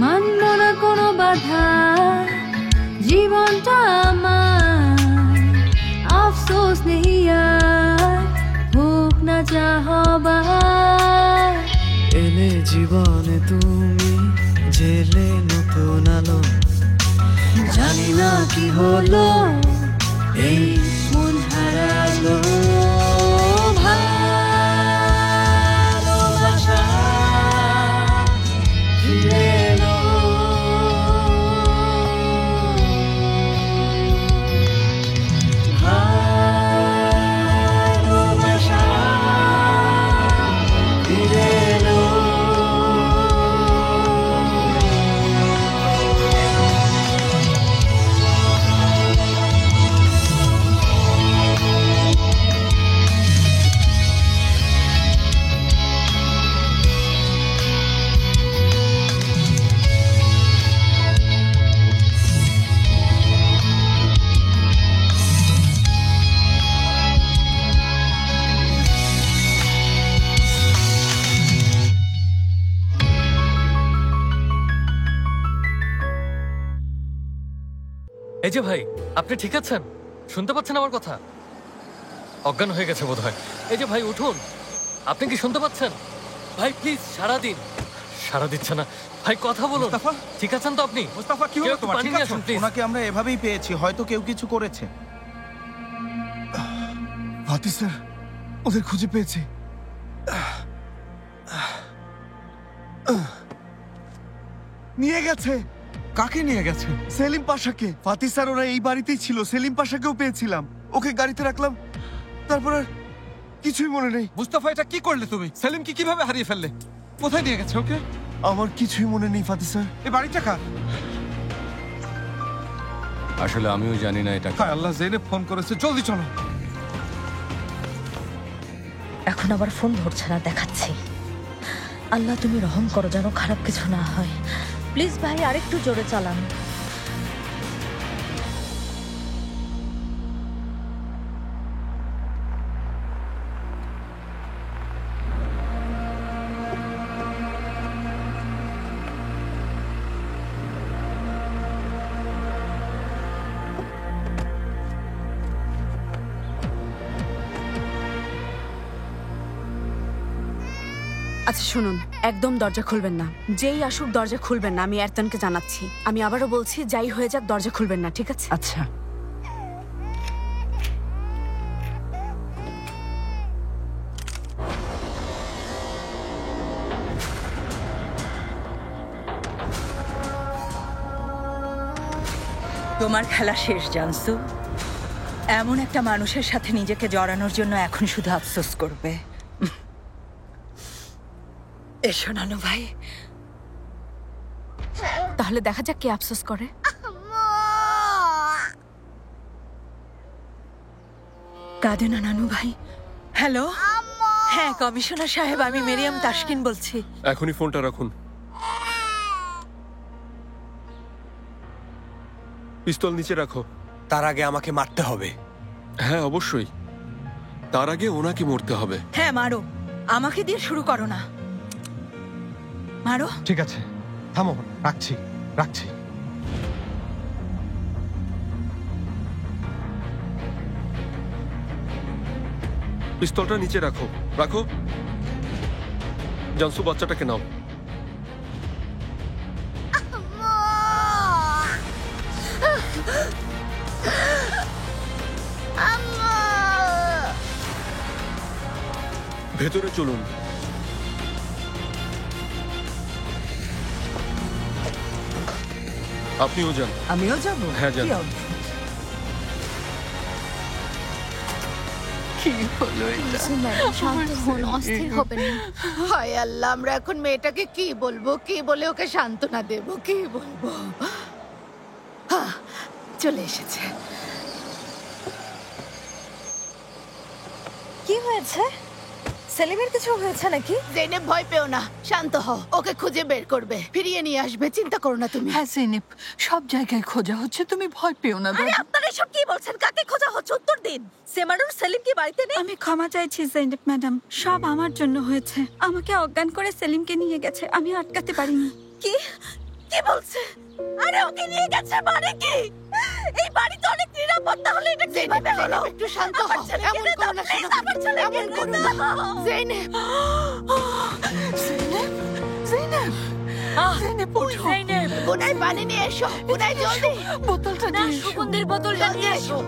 মানব না কোনো বাধা, জীবনটা আমার আফসোস নেই আর, হোক না যা হবার। এলে জীবনে তুমি, জেলে নতুন আলো, জানি না কি হলো, এই মন হারালো ভালোবাসা ফিরে এলো। ভালোবাসা ফিরে এলো। এই যে ভাই, আপনি ঠিক আছেন? শুনতে পাচ্ছেন আমার কথা? অজ্ঞান হয়ে গেছে বোধহয়। এই যে ভাই, উঠুন। আপনি কি শুনতে পাচ্ছেন? ভাই প্লিজ, সাড়া দিচ্ছে না। ভাই কথা বলুন। মুস্তাফা? ঠিক আছেন তো আপনি? মুস্তাফা, কি কেউ হলো একটু তোমার? পানি ঠিক নিয়ে আছো? আসুন, প্লিজ। ওনাকে আমরা এভাবেই পেয়েছি, হয়তো কেউ কিছু করেছে। ফাতি স্যার, ওদের খুঁজে পেয়েছি। নিয়ে গেছে। কাকে নিয়ে গেছে? সেলিম পাশাকে। ফাতি স্যার ওরা এই বাড়িতেই ছিল। সেলিম পাশাকেও পেয়েছিলাম, ওকে গাড়িতে রাখলাম, তারপর আর কিছুই মনে নেই। মুস্তাফা, এটা কি করলে তুমি? সেলিমকে কিভাবে হারিয়ে ফেললে? কোথায় নিয়ে গেছে ওকে? আমার কিছুই মনে নেই ফাতি স্যার। এই বাড়িটা কার? আসলে আমিও জানি না এটা। হায় আল্লাহ, জেনে ফোন করেছে। জলদি চলো। এখন আবার ফোন ধরছে না, দেখাচ্ছি। আল্লাহ তুমি রহম করো, যেন খারাপ কিছু না হয়। প্লিজ ভাই, আরেকটু জোরে চালান। আচ্ছা শুনুন, একদম দরজা খুলবেন না। যেই আসুক দরজা খুলবেন না, আমি এরতানকে জানাচ্ছি। আমি আবারও বলছি, যাই হয়ে যাক দরজা খুলবেন না, ঠিক আছে? আচ্ছা। তোমার খেলা শেষ, জানসু। এমন একটা মানুষের সাথে নিজেকে জড়ানোর জন্য এখন শুধু আফসোস করবে। এসো নানু ভাই। তাহলে দেখা যাক কে আফসোস করে। কাঁদে না নানু ভাই। হ্যালো, হ্যাঁ কমিশনার সাহেব, আমি মেরিয়াম তাসকিন বলছি। এখনই ফোনটা রাখুন। পিস্তল নিচে রাখো। তার আগে আমাকে মারতে হবে। হ্যাঁ অবশ্যই, তার আগে ওনাকে মরতে হবে। হ্যাঁ মারো, আমাকে দিয়ে শুরু করো না। মারো। ঠিক আছে, থামো, রাখছি রাখছি। পিস্তলটা নিচে রাখো। রাখো। জানসু, বাচ্চাটাকে নাও। ভেতরে চলুন। আপনিও যান। আমিও যাবো? হ্যাঁ যান। কি হলো এটা? শান্ত হন, অস্থির হবেন না। হায় আল্লাহ, আমরা এখন মেয়েটাকে কি বলবো, কি বলে ওকে সান্ত্বনা দেব, কি বলবো? চলে এসেছে। কি হয়েছে? সেলিমের কিছু হয়েছে নাকি? জেনেব, ভয় পেও না, শান্ত হও। ওকে খুঁজে বের করবে, ফিরিয়ে নিয়ে আসবে, চিন্তা করো না তুমি। হ্যাঁ জেনেব, সব জায়গায় খোঁজা হচ্ছে, তুমি ভয় পেও না। আরে আপনারা এসব কি বলছেন? কাকে খোঁজা হচ্ছে? উত্তর দিন। সেমানুর সেলিম কি বাড়িতে নেই? আমি ক্ষমা চাইছি জেনেব ম্যাডাম, সব আমার জন্য হয়েছে। আমাকে অজ্ঞান করে সেলিমকে নিয়ে গেছে, আমি আটকাতে পারিনি। কি কি বলছে? আরে ওকে নিয়ে গেছে মানে কি? এই বাড়ি তো অনেক নিরাপদ, তাহলে এটা কিভাবে হলো? একটু শান্ত হও, এমন করো না, শোনো, এমন করো না। জেনেব, জেনেব, জেনেব, ওঠো। কোনায় পানি নিয়ে এসো, কোনায় জলদি। বোতলটা না, নিয়ে এসো। সুগন্ধির বোতলটা নিয়ে এসো।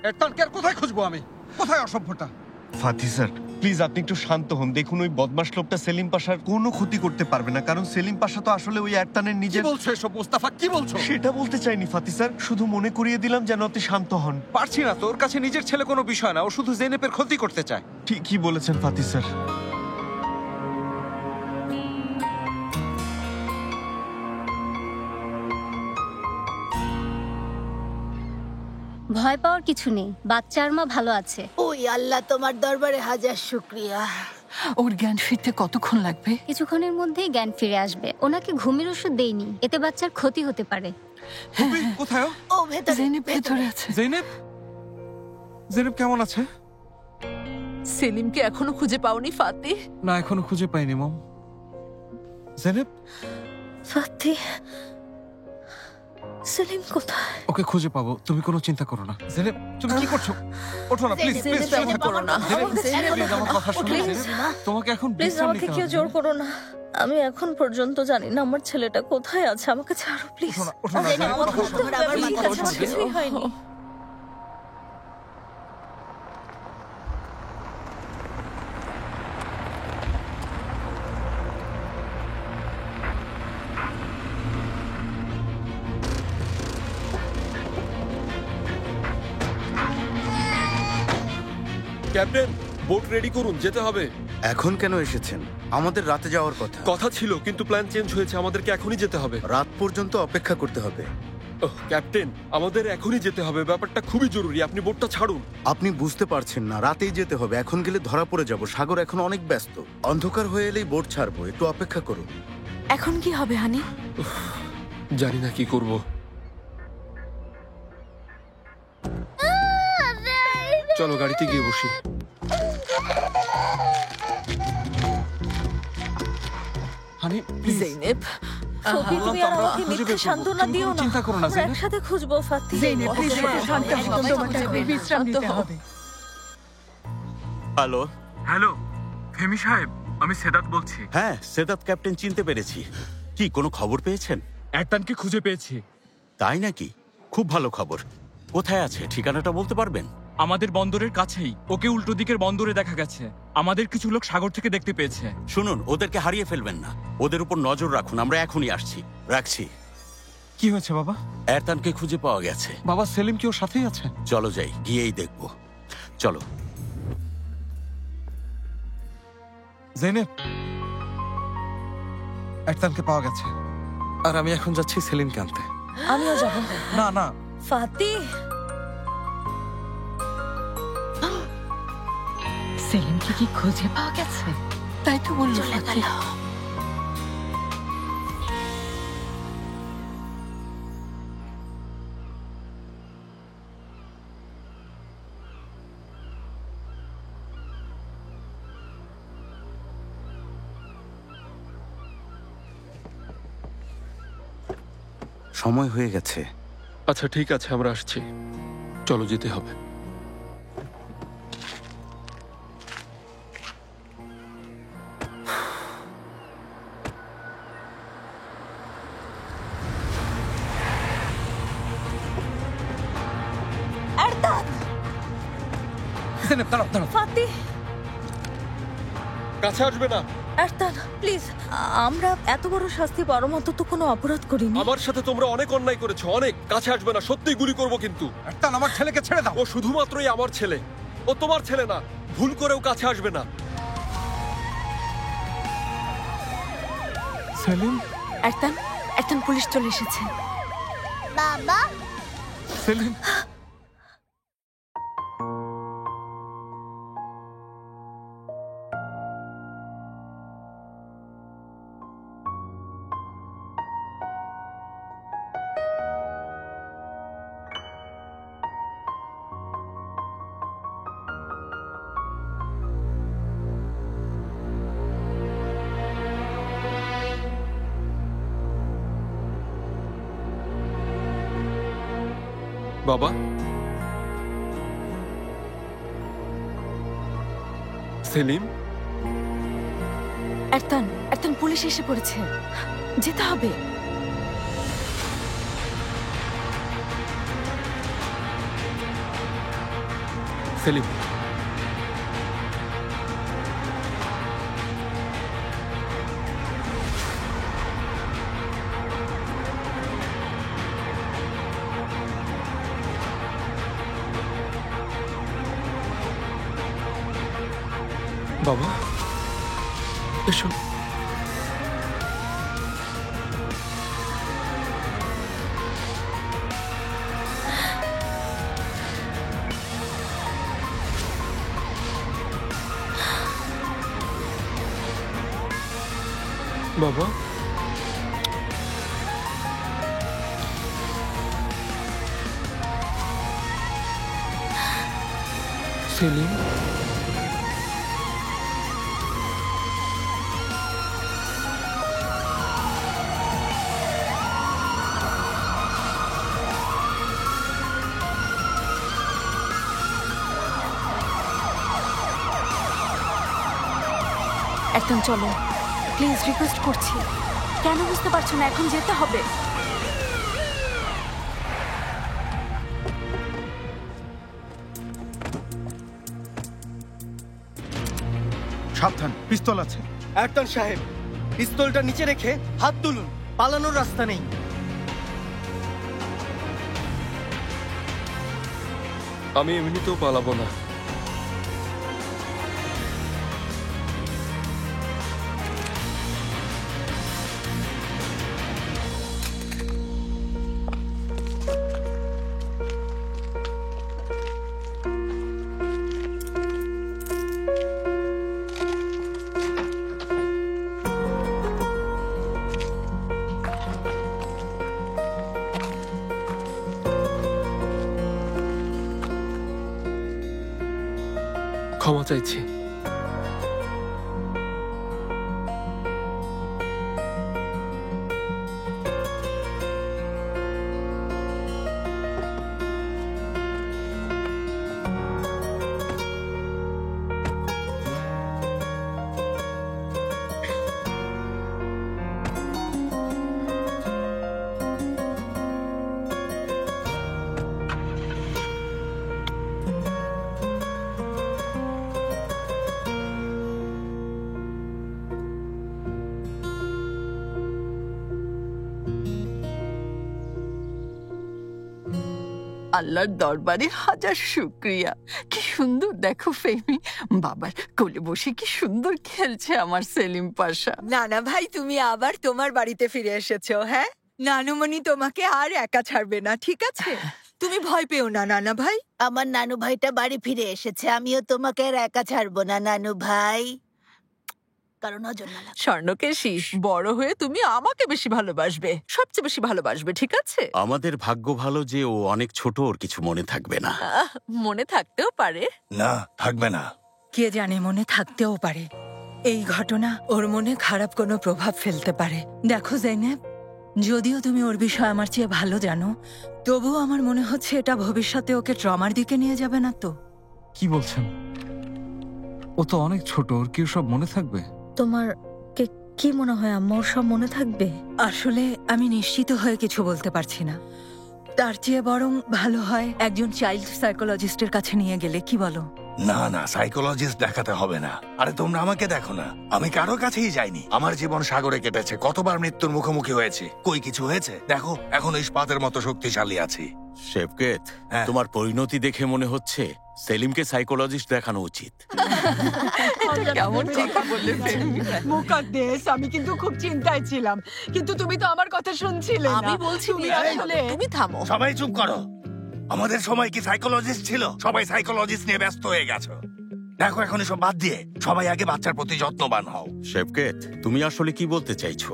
এরতানকে আর কোথায় খুঁজবো আমি? কোথায় অসভ্যটা? ফাতি স্যার প্লিজ আপনি একটু শান্ত হন। দেখুন ওই বদমাশ লোকটা সেলিম পাশার কোনো ক্ষতি করতে পারবে না, কারণ সেলিম পাশা তো আসলে ওই এরতানের কি নিজের। বলছো এসব মোস্তাফা? কি বলছো? সেটা বলতে চাইনি ফাতি স্যার, শুধু মনে করিয়ে দিলাম যেন আপনি শান্ত হন। পারছি না, তোর কাছে নিজের ছেলে কোনো বিষয় না, ও শুধু জেনেপের ক্ষতি করতে চায়। ঠিকই বলেছেন ফাতি স্যার। ভয় পাওয়ার কিছু নেই, বাচ্চার মা ভালো আছে। ওই আল্লাহ, তোমার দরবারে হাজার শুকরিয়া। ওর জ্ঞান ফিরতে কতক্ষণ লাগবে? কিছুক্ষণের মধ্যেই জ্ঞান ফিরে আসবে। ওনাকে ঘুমের ওষুধ দেইনি, এতে বাচ্চার ক্ষতি হতে পারে। কোথায় ও? ও ভেতরে, জেনেব ভেতরে আছে। জেনেব, জেনেব কেমন আছে? সেলিমকে এখনো খুঁজে পাওনি ফাতি? না, এখনো খুঁজে পাইনি মম। জেনেব, ফাতি, সেলিম কোথায়? ওকে খুঁজে পাবো, তুমি কোনো চিন্তা করো না। জেনেব, তুমি কি করছো? ওঠো না প্লিজ, প্লিজ চিন্তা করো না। জেনেব, প্লিজ আমার কথা শোনো। জেনেব, তোমাকে এখন প্লিজ বিশ্রাম আমাকে নিতে কেউ হবে। জোর করো না। আমি এখন পর্যন্ত জানি না আমার ছেলেটা কোথায় আছে। আমাকে ছাড়ো প্লিজ। ওঠো না, ওঠো না, জেনেব, জেনেব, ওঠো, কথা শোনো। তোমার আবার ঠিক মাথা আছে, আমার ঘুরছে। কিছুই হয়নি। ক্যাপ্টেন, বোট রেডি করুন, যেতে হবে। এখন কেন এসেছেন? আমাদের রাতে যাওয়ার কথা। কথা ছিল, কিন্তু প্ল্যান চেঞ্জ হয়েছে, আমাদেরকে এখনই যেতে হবে। রাত পর্যন্ত অপেক্ষা করতে হবে। ওহ, ক্যাপ্টেন, আমাদের এখনই যেতে হবে, ব্যাপারটা খুবই জরুরি, আপনি বোটটা ছাড়ুন। আপনি বুঝতে পারছেন না, রাতেই যেতে হবে। এখন গেলে ধরা পড়ে যাব। সাগর এখন অনেক ব্যস্ত। অন্ধকার হয়ে এলেই বোট ছাড়বো, একটু অপেক্ষা করুন। এখন কি হবে হানি? জানি না কি করব। চলো গাড়িতে গিয়ে বসি। হানি, প্লিজ। জেনেব, সফি, তুমি আর আমাকে মিথ্যে সান্ত্বনা দিও না। চিন্তা করো না, আমরা জেনেব। একসাথে খুঁজবো ফাতি। জেনেব, প্লিজ শান্ত হও। তোমাকে বিশ্রাম নিতে হবে। হ্যালো। হ্যালো, ফেমি সাহেব, আমি সেদাত বলছি। হ্যাঁ, সেদাত ক্যাপ্টেন, চিনতে পেরেছি। কি কোনো খবর পেয়েছেন? একটানকে খুঁজে পেয়েছি। তাই নাকি? খুব ভালো খবর। কোথায় আছে ঠিকানাটা বলতে পারবেন? আমাদের বন্দরের কাছেই, ওকে উল্টো দিকের বন্দরে দেখা গেছে। আমাদের কিছু লোক সাগর থেকে দেখতে পেয়েছে। শুনুন, ওদেরকে হারিয়ে ফেলবেন না। ওদের উপর নজর রাখুন, আমরা এখনই আসছি। রাখছি। কি হয়েছে বাবা? এরতানকে খুঁজে পাওয়া গেছে। বাবা, সেলিম কি ওর সাথেই আছে? চলো যাই, গিয়েই দেখবো। চলো। জেনেব, এরতানকে পাওয়া গেছে, আর আমি এখন যাচ্ছি সেলিমকে আনতে। আমিও যাবো। না না, ফাতি, সেলিমকে কি খুঁজে পাওয়া গেছে? তাই তো বললো ফাতি। সময় হয়ে গেছে। আচ্ছা ঠিক আছে, আমরা আসছি, চলো যেতে হবে। এরতান, জেনেব দাঁড়াও, দাঁড়াও। ফাতি, কাছে আসবে না। এরতান প্লিজ। আমরা এত বড় শাস্তি পাওয়ার মতো তো কোনো অপরাধ করিনি। আমার সাথে তোমরা অনেক অন্যায় করেছো, অনেক। কাছে আসবে না, সত্যিই গুলি করবো কিন্তু। এরতান, আমার ছেলেকে ছেড়ে দাও। ও শুধুমাত্রই আমার ছেলে, ও তোমার ছেলে না। ভুল করেও কাছে আসবে না। সেলিম, এরতান, এরতান, পুলিশ চলে এসেছে। বাবা, সেলিম। বাবা, সেলিম, এরতান পুলিশ এসে পড়েছে, যেতে হবে। সেলিম, বাবা এসো। বাবা, সেলিম, এরতান চলো, প্লিজ রিকোয়েস্ট করছি। কেন বুঝতে পারছো না? এখন যেতে হবে। সাবধান, পিস্তল আছে। এরতান সাহেব, পিস্তলটা নিচে রেখে হাত তুলুন, পালানোর রাস্তা নেই। আমি এমনিতেও পালাবো না। ক্ষমা চাইছি। আল্লাহর দরবারে হাজার শুক্রিয়া। কি সুন্দর দেখো ফেমি, বাবার কোলে বসে কি সুন্দর খেলছে আমার সেলিম পাশা। নানা ভাই, তুমি আবার তোমার বাড়িতে ফিরে এসেছো। হ্যাঁ, নানুমণি তোমাকে আর একা ছাড়বে না, ঠিক আছে? তুমি ভয় পেও না নানা ভাই। আমার নানু ভাইটা বাড়ি ফিরে এসেছে, আমিও তোমাকে আর একা ছাড়বো না নানু ভাই। স্বর্ণকেশী, বড় হয়ে তুমি আমাকে বেশি ভালোবাসবে, সবচেয়ে বেশি ভালোবাসবে, ঠিক আছে? আমাদের ভাগ্য ভালো যে ও অনেক ছোট, ওর কিছু মনে থাকবে না। মনে থাকতেও পারে। না, থাকবে না। কে জানে, মনে থাকতেও পারে। এই ঘটনা ওর মনে খারাপ কোনো প্রভাব ফেলতে পারে। দেখো জৈনেব, যদিও তুমি ওর বিষয়ে আমার চেয়ে ভালো জানো, তবুও আমার মনে হচ্ছে এটা ভবিষ্যতে ওকে ট্রমার দিকে নিয়ে যাবে না তো? কি বলছেন? ও তো অনেক ছোট, ওর কি সব মনে থাকবে? তোমার কি মনে হয় আম্মা ওর সব মনে থাকবে? আসলে আমি নিশ্চিত হয়ে কিছু বলতে পারছি না। তার চেয়ে বরং ভালো হয় একজন চাইল্ড সাইকোলজিস্টের কাছে নিয়ে গেলে, কি বলো? না না, সাইকোলজিস্ট দেখাতে হবে না। আরে তোমরা আমাকে দেখো না, আমি কারো কাছেই যাইনি। আমার জীবন সাগরে কেটেছে, কতবার মৃত্যুর মুখোমুখি হয়েছে। কই কিছু হয়েছে? দেখো, এখন ইস্পাতের মতো শক্তিশালী আছি। শেফকেত, তোমার পরিণতি দেখে মনে হচ্ছে সেলিমকে সাইকোলজিস্ট দেখানো উচিত। কেমন মুকাদ্দেস, আমি কিন্তু খুব চিন্তায় ছিলাম, কিন্তু তুমি তো আমার কথা শুনছিলে না। আমি বলছি তুমি থামো। সবাই চুপ করো। আমাদের সময় কি সাইকোলজিস্ট ছিল? সবাই সাইকোলজিস্ট নিয়ে ব্যস্ত হয়ে গেছো। দেখো, এখন এসব বাদ দিয়ে সবাই আগে বাচ্চার প্রতি যত্নবান হও। শেফকেত, তুমি আসলে কি বলতে চাইছো?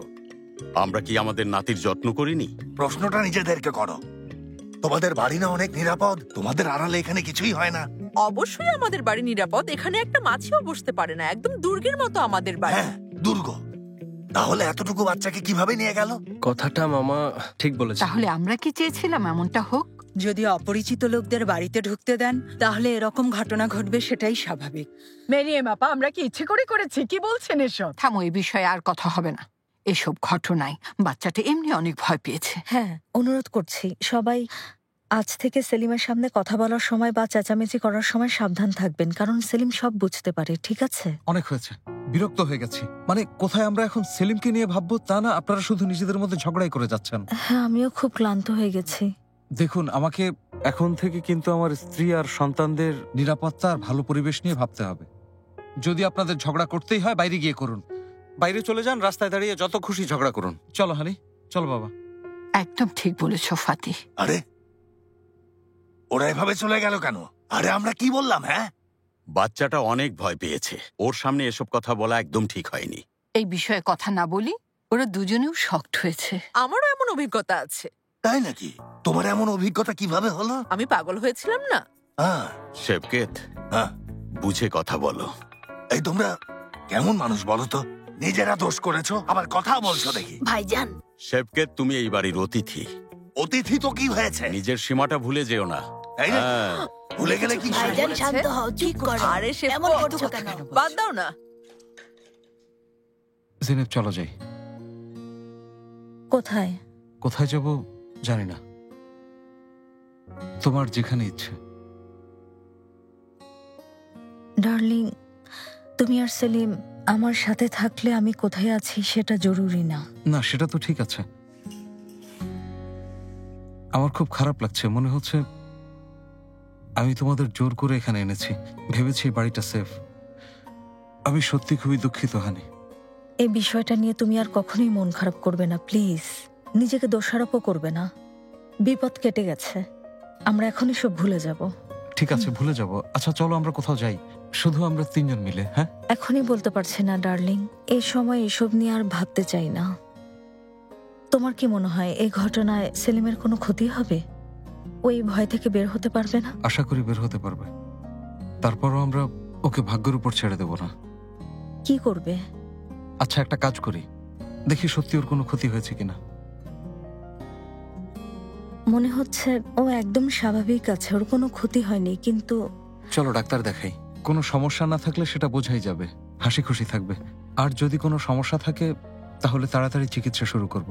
আমরা কি আমাদের নাতির যত্ন করিনি? প্রশ্নটা নিজেদেরকে করো। তোমাদের বাড়ি না অনেক নিরাপদ? তোমাদের আড়ালে এখানে কিছুই হয় না? অবশ্যই আমাদের বাড়ি নিরাপদ। এখানে একটা মাছিও বসতে পারে না, একদম দুর্গের মতো আমাদের বাড়ি। হ্যাঁ, দুর্গ। তাহলে এতটুকু বাচ্চাকে কিভাবে নিয়ে গেল? কথাটা মামা ঠিক বলেছে। তাহলে আমরা কি চেয়েছিলাম এমনটা হোক? যদি অপরিচিত লোকদের বাড়িতে ঢুকতে দেন তাহলে এরকম ঘটনা ঘটবে, সেটাই স্বাভাবিক। মেরিয়ে বাবা, আমরা কি ইচ্ছে করে করেছি? কি বলছেন এসব? থামো, এই বিষয়ে আর কথা হবে না। এসব ঘটনায় বাচ্চাটা এমনি অনেক ভয় পেয়েছে। হ্যাঁ, অনুরোধ করছি সবাই আজ থেকে সেলিমের সামনে কথা বলার সময় বা চেঁচামেচি করার সময় সাবধান থাকবেন, কারণ সেলিম সব বুঝতে পারে। ঠিক আছে? অনেক হয়েছে, বিরক্ত হয়ে গেছি। মানে কোথায় আমরা এখন সেলিমকে নিয়ে ভাববো তা না, আপনারা শুধু নিজেদের মধ্যে ঝগড়াই করে যাচ্ছেন। হ্যাঁ, আমিও খুব ক্লান্ত হয়ে গেছি। দেখুন, আমাকে এখন থেকে কিন্তু আমার স্ত্রী আর সন্তানদের নিরাপত্তা আর ভালো পরিবেশ নিয়ে ভাবতে হবে। যদি আপনাদের ঝগড়া করতেই হয় বাইরে গিয়ে করুন, বাইরে চলে যান, রাস্তায় দাঁড়িয়ে যত খুশি ঝগড়া করুন। চলো হানি, চলো বাবা। একদম ঠিক বলেছ ফাতি। আরে ওরা এভাবে চলে গেল কেন? আরে আমরা কি বললাম? হ্যাঁ, বাচ্চাটা অনেক ভয় পেয়েছে, ওর সামনে এসব কথা বলা একদম ঠিক হয়নি। এই বিষয়ে কথা না বলি, ওরা দুজনেও শকড হয়েছে। আমারও এমন অভিজ্ঞতা আছে। তাই নাকি? তোমার এমন অভিজ্ঞতা কিভাবে হলো? আমি পাগল হয়েছিলাম না। শেবকেত, বুঝে কথা বলো। এই তোমরা কেমন মানুষ বলো তো? নিজেরা দোষ করেছো, আবার কথা বলছো দেখি। ভাইজান, শেবকেত, তুমি এই বাড়ির অতিথি। অতিথি তো কি হয়েছে? নিজের সীমাটা ভুলে যেও না। ভুলে গেলে কি? ভাইজান শান্ত হও, চুপ করো। আরে সে এমন করছো কেন? বাদ দাও না। জেনেব, চলো যাই। কোথায়? কোথায় যাব জানি না, তোমার যেখানে ইচ্ছে। ডার্লিং, তুমি আর সেলিম আমার সাথে থাকলে আমি কোথায় আছি সেটা জরুরি না। না, সেটা তো ঠিক আছে। আমার খুব খারাপ লাগছে, মনে হচ্ছে আমি তোমাদের জোর করে এখানে এনেছি, ভেবেছি বাড়িটা সেফ। আমি সত্যি খুবই দুঃখিত হানি। এই বিষয়টা নিয়ে তুমি আর কখনোই মন খারাপ করবে না, প্লিজ। নিজেকে দোষারোপও করবে না। বিপদ কেটে গেছে, আমরা এখনই সব ভুলে যাব। ঠিক আছে, ভুলে যাব। আচ্ছা চলো আমরা কোথাও যাই, শুধু আমরা তিনজন মিলে। হ্যাঁ, এখনই বলতে পারছি না ডার্লিং, এই সময় এসব নিয়ে আর ভাবতে চাই না। তোমার কি মনে হয় এই ঘটনায় সেলিমের কোনো ক্ষতি হবে? ওই ভয় থেকে বের হতে পারবে না? আশা করি বের হতে পারবে। তারপরও আমরা ওকে ভাগ্যের উপর ছেড়ে দেব না। কি করবে? আচ্ছা, একটা কাজ করি, দেখি সত্যি ওর কোনো ক্ষতি হয়েছে কিনা। মনে হচ্ছে ও একদম স্বাভাবিক আছে, ওর কোনো ক্ষতি হয়নি। কিন্তু চলো ডাক্তার দেখাই, কোনো সমস্যা না থাকলে সেটা বোঝাই যাবে, হাসি খুশি থাকবে। আর যদি কোনো সমস্যা থাকে তাহলে তাড়াতাড়ি চিকিৎসা শুরু করব।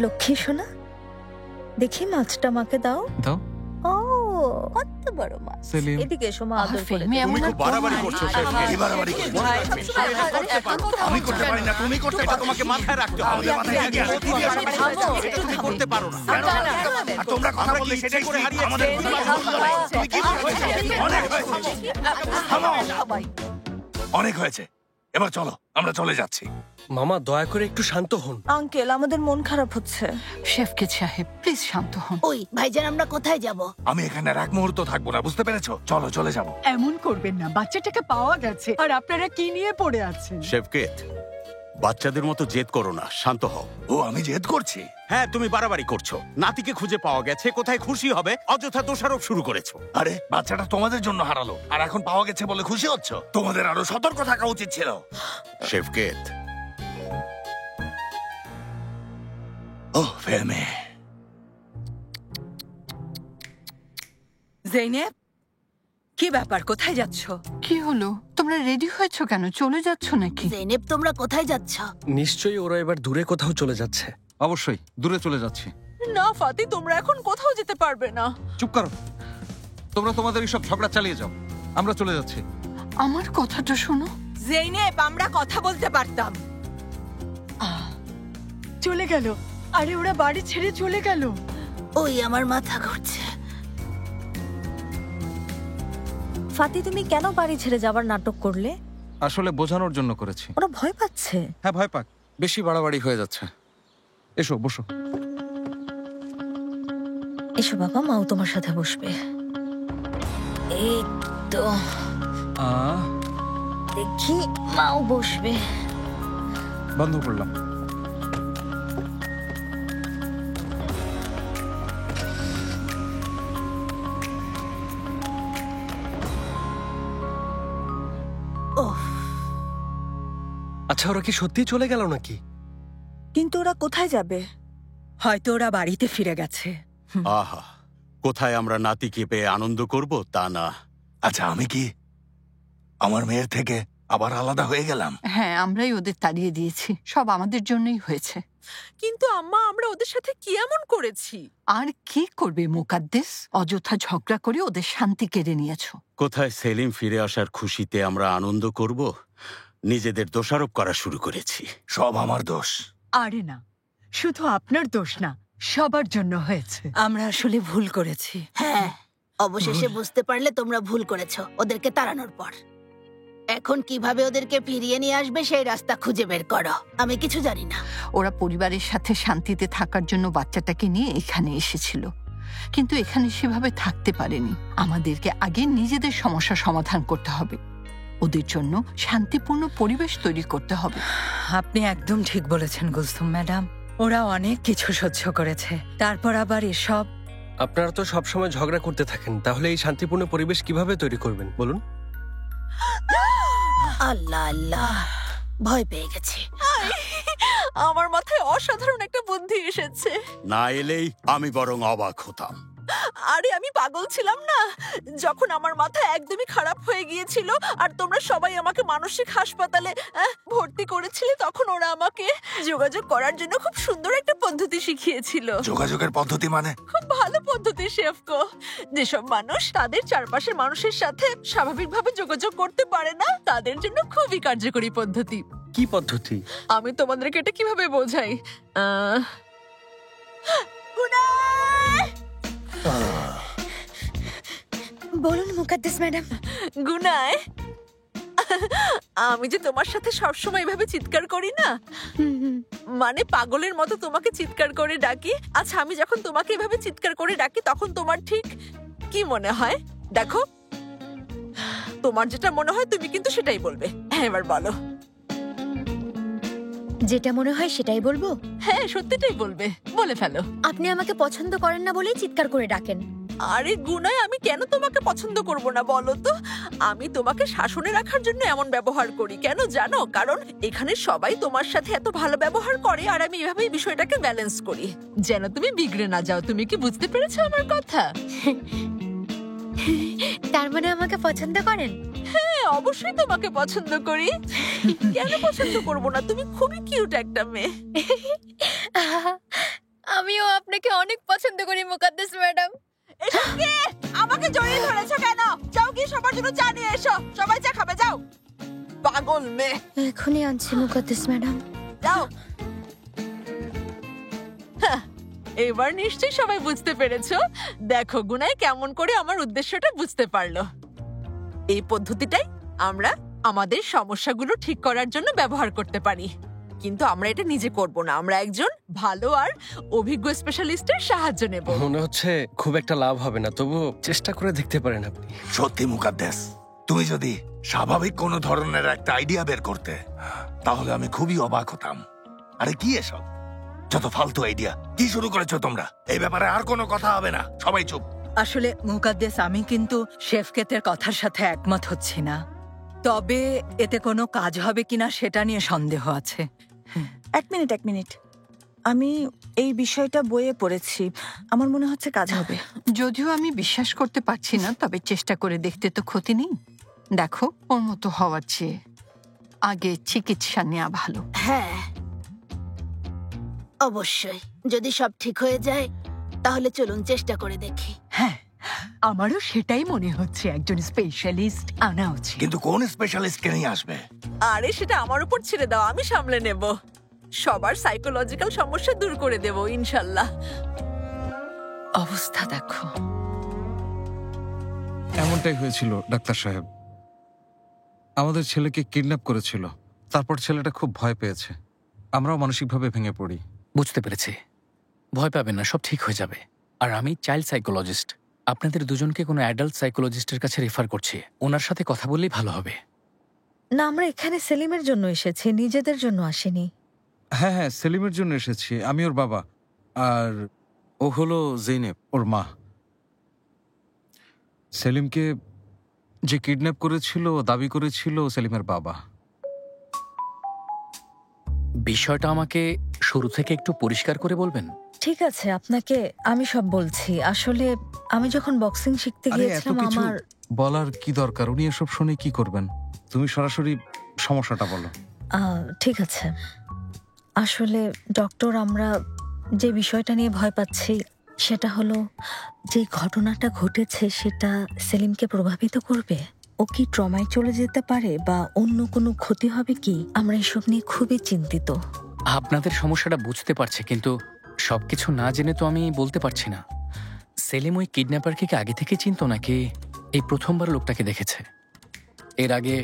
লক্ষ্মী সোনা, দেখি মাছটা মাকে দাও। দাও। ও, কত বড় মাছ। সেলিম, এদিকে এসো, মা আদর করে তুমি খুব বাড়াবাড়ি করছো। এই বাড়াবাড়ি করছো। আমি করতে পারি না, তুমি করতে পারো। তোমাকে মাথায় রাখতে হবে। মাথায় রাখতে হবে। তুমি করতে পারো না। আর তোমরা কথা বললে সেটাই করে হারিয়ে আমাদের তুমি কি হয়েছে? অনেক হয়েছে। অনেক হয়েছে, এবার চলো, আমরা চলে যাচ্ছি। মামা, দয়া করে একটু শান্ত হন। আঙ্কেল, আমাদের মন খারাপ হচ্ছে। শেফকেত সাহেব, প্লিজ শান্ত হন। ওই ভাইজান, আমরা কোথায় যাব? আমি এখানে আর এক মুহূর্ত থাকবো না, বুঝতে পেরেছো? চলো চলে যাবো। এমন করবেন না, বাচ্চাটাকে পাওয়া গেছে আর আপনারা কি নিয়ে পড়ে আছেন? শেবকেত, বাচ্চাদের মতো জেদ করো না, শান্ত হও। ও, আমি জেদ করছি? হ্যাঁ, তুমি বাড়াবাড়ি করছো। নাতিকে খুঁজে পাওয়া গেছে, কোথায় খুশি হবে অযথা দোষারোপ শুরু করেছো। আরে, বাচ্চাটা তোমাদের জন্য হারালো আর এখন পাওয়া গেছে বলে খুশি হচ্ছ? তোমাদের আরো সতর্ক থাকা উচিত ছিল। শেবকেত, ও ফেমে। জেনেব, কি ব্যাপার, কোথায় যাচ্ছ? কি হলো? তোমরা রেডি হয়েছো কেন? চলে যাচ্ছ নাকি? জেনেব, তোমরা কোথায় যাচ্ছ? নিশ্চয়ই ওরা এবার দূরে কোথাও চলে যাচ্ছে। অবশ্যই দূরে চলে যাচ্ছি। না ফাতি, তোমরা এখন কোথাও যেতে পারবে না। চুপ করো, তোমরা তোমাদের এইসব ঝগড়া চালিয়ে যাও, আমরা চলে যাচ্ছি। আমার কথাটা শোনো। জেনেব, আমরা কথা বলতে পারতাম। চলে গেল। আরে, ওরা বাড়ি ছেড়ে চলে গেল। ওই আমার মাথা ঘুরছে। ফাতি, তুমি কেন বাড়ি ছেড়ে যাবার নাটক করলে? আসলে বোঝানোর জন্য করেছি। ওরা ভয় পাচ্ছে। হ্যাঁ, ভয় পাক, বেশি বাড়াবাড়ি হয়ে যাচ্ছে। এসো, বসো। এসো বাবা, মাও তোমার সাথে বসবে। এই তো দেখি, মাও বসবে। বন্ধ করলাম। আচ্ছা, ওরা কি সত্যি চলে গেল নাকি? কিন্তু ওরা কোথায় যাবে? হয়তো ওরা বাড়িতে ফিরে গেছে। আহা, কোথায় আমরা নাতিকে পেয়ে আনন্দ করব তা না। আচ্ছা, আমি কি আমার মেয়ের থেকে আবার আলাদা হয়ে গেলাম? হ্যাঁ, আমরাই ওদের তাড়িয়ে দিয়েছি, সব আমাদের জন্যই হয়েছে। কিন্তু আম্মা, আমরা ওদের সাথে কি এমন করেছি? আর কি করবে মুকাদ্দেস? অযথা ঝগড়া করে ওদের শান্তি কেড়ে নিয়েছো। কোথায় সেলিম ফিরে আসার খুশিতে আমরা আনন্দ করব, নিজেদের দোষারোপ করা শুরু করেছি। সব আমার দোষ। আরে না, শুধু আপনার দোষ না, সবার জন্য হয়েছে। আমরা আসলে ভুল করেছি। হ্যাঁ, অবশেষে বুঝতে পারলে তোমরা ভুল করেছো ওদেরকে তাড়ানোর পর। এখন কিভাবে ওদেরকে ফিরিয়ে নিয়ে আসবে সেই রাস্তা খুঁজে বের করো। আমি কিছু জানি না। ওরা পরিবারের সাথে শান্তিতে থাকার জন্য বাচ্চাটাকে নিয়ে এখানে এসেছিল, কিন্তু এখানে সেভাবে থাকতে পারেনি। আমাদেরকে আগে নিজেদের সমস্যা সমাধান করতে হবে, ওদের জন্য শান্তিপূর্ণ পরিবেশ তৈরি করতে হবে। আপনি একদম ঠিক বলেছেন কুলসুম ম্যাডাম। ওরা অনেক কিছু সহ্য করেছে, তারপর আবার এসব। আপনারা তো সবসময় ঝগড়া করতে থাকেন, তাহলে এই শান্তিপূর্ণ পরিবেশ কিভাবে তৈরি করবেন বলুন? আল্লাহ আল্লাহ, ভয় পেয়ে গেছি। আমার মাথায় অসাধারণ একটা বুদ্ধি এসেছে। না এলেই আমি বরং অবাক হতাম। আরে আমি পাগল ছিলাম না, যখন আমার মাথা একদমই খারাপ হয়ে গিয়েছিল আর তোমরা সবাই আমাকে মানসিক হাসপাতালে ভর্তি করেছিলে, তখন ওরা আমাকে যোগাযোগ করার জন্য খুব সুন্দর একটা পদ্ধতি শিখিয়েছিল। যোগাযোগের পদ্ধতি মানে? খুব ভালো পদ্ধতি শেফকো। যেসব মানুষ তাদের চারপাশের মানুষের সাথে স্বাভাবিকভাবে যোগাযোগ করতে পারে না, তাদের জন্য খুবই কার্যকরী পদ্ধতি। কি পদ্ধতি? আমি তোমাদেরকে এটা কিভাবে বোঝাই? বলুন মুকাদ্দেস ম্যাডাম। গুনায়, আমি যে তোমার সাথে সবসময় এভাবে চিৎকার করি না, মানে পাগলের মতো তোমাকে চিৎকার করে ডাকি। আচ্ছা, আমি যখন তোমাকে এভাবে চিৎকার করে ডাকি তখন তোমার ঠিক কি মনে হয়? দেখো, তোমার যেটা মনে হয় তুমি কিন্তু সেটাই বলবে। হ্যাঁ, এবার বলো। যেটা মনে হয় সেটাই বলবো? হ্যাঁ, সত্যিটাই বলবে, বলে ফেলো। আপনি আমাকে পছন্দ করেন না বলেই চিৎকার করে ডাকেন। আরে গুনায়, আমি কেন তোমাকে পছন্দ করব না বলো তো? আমি তোমাকে শাসনে রাখার জন্য এমন ব্যবহার করি। কেন জানো? কারণ এখানে সবাই তোমার সাথে এত ভালো ব্যবহার করে আর আমি এভাবেই বিষয়টাকে ব্যালেন্স করি, যেন তুমি বিগড়ে না যাও। তুমি কি বুঝতে পেরেছো আমার কথা? তার মানে আমাকে পছন্দ করেন? হ্যাঁ, অবশ্যই তোমাকে পছন্দ করি। কেন পছন্দ করব না? তুমি খুবই কিউট একটা মেয়ে। আমিও আপনাকে অনেক পছন্দ করি মুকাদ্দেস ম্যাডাম। এসব কি? আমাকে জড়িয়ে ধরেছো কেন? যাও গিয়ে সবার জন্য চা নিয়ে এসো, সবাই চা খাবে, যাও। পাগল মেয়ে। এখনই আনছি মুকাদ্দেস ম্যাডাম। যাও। এবার নিশ্চয়ই সবাই বুঝতে পেরেছো। দেখো গুনায় কেমন করে আমার উদ্দেশ্যটা বুঝতে পারলো। এই পদ্ধতিটাই আমরা আমাদের সমস্যাগুলো ঠিক করার জন্য ব্যবহার করতে পারি, কিন্তু আমরা এটা নিজে করব না। আমরা একজন ভালো আর অভিজ্ঞ স্পেশালিস্টের সাহায্য নেব। মনে হচ্ছে খুব একটা লাভ হবে না, তবু চেষ্টা করে দেখতে পারেন আপনি। সত্যি মুকাদ্দেস, তুমি যদি স্বাভাবিক কোনো ধরনের একটা আইডিয়া বের করতে, তাহলে আমি খুবই অবাক হতাম। আরে কি এসব যত ফালতু আইডিয়া? কি শুরু করেছো তোমরা? এই ব্যাপারে আর কোনো কথা হবে না, সবাই চুপ। আসলে মুকাদ্দেস, আমি কিন্তু শেফকেতের কথার সাথে একমত হচ্ছি না। তবে এতে কোনো কাজ হবে কিনা সেটা নিয়ে সন্দেহ আছে। এক মিনিট, আমি এই বিষয়টা বইয়ে পড়েছি, আমার মনে হচ্ছে কাজ হবে। যদিও আমি বিশ্বাস করতে পারছি না, তবে চেষ্টা করে দেখতে তো ক্ষতি নেই। দেখো, ওর মতো হওয়ার চেয়ে আগে চিকিৎসা নেওয়া ভালো। হ্যাঁ, অবশ্যই। যদি সব ঠিক হয়ে যায় তাহলে চলুন চেষ্টা করে দেখি। হ্যাঁ, আমারও সেটাই মনে হচ্ছে, একজন স্পেশালিস্ট আনা উচিত। কিন্তু কোন স্পেশালিস্টকে নিয়ে আসবে? আরে সেটা আমার উপর ছেড়ে দাও, আমি সামলে নেব। সবার সাইকোলজিক্যাল সমস্যা দূর করে দেব ইনশাল্লাহ। অবস্থা দেখো। এমনটাই হয়েছিল ডাক্তার সাহেব। আমাদের ছেলেকে কিডন্যাপ করেছিল, তারপর ছেলেটা খুব ভয় পেয়েছে। আমরাও মানসিকভাবে ভেঙে পড়ি। বুঝতে পেরেছি, ভয় পাবেন না, সব ঠিক হয়ে যাবে। আর আমি চাইল্ড সাইকোলজিস্ট, আপনাদের দুজনকে কোনো অ্যাডাল্ট সাইকোলজিস্টের কাছে রেফার করছি। ওনার সাথে কথা বললেই ভালো হবে। না, আমরা এখানে সেলিমের জন্য এসেছি, নিজেদের জন্য আসিনি। হ্যাঁ, সেলিমের জন্য এসেছি। আমি ওর বাবা, আর ও হলো জেনেব, ওর মা। সেলিমকে যে কিডন্যাপ করেছিল ও দাবি করেছিল সেলিমের বাবা। বিষয়টা আমাকে শুরু থেকে একটু পরিষ্কার করে বলবেন? ঠিক আছে, আপনাকে আমি সব বলছি। আসলে আমি যখন বক্সিং শিখতে আরে এত গিয়েছিলাম কিছু আমার বলার কি দরকার? উনি এসব শুনে কি করবেন? তুমি সরাসরি সমস্যাটা বলো। ঠিক আছে। আসলে ডক্টর, আমরা যে বিষয়টা নিয়ে ভয় পাচ্ছি সেটা হলো যে ঘটনাটা ঘটেছে সেটা সেলিমকে প্রভাবিত করবে। ও কি ট্রমায় চলে যেতে পারে বা অন্য কোনো ক্ষতি হবে কি? আমরা এসব নিয়ে খুবই চিন্তিত। আপনাদের সমস্যাটা বুঝতে পারছে, কিন্তু সবকিছু না জেনে তো আমি বলতে পারছি না। সেলিম ওই কিডন্যাপারকে কি আগে থেকে চিনতো নাকি এই প্রথমবার লোকটাকে দেখেছে? এর আগে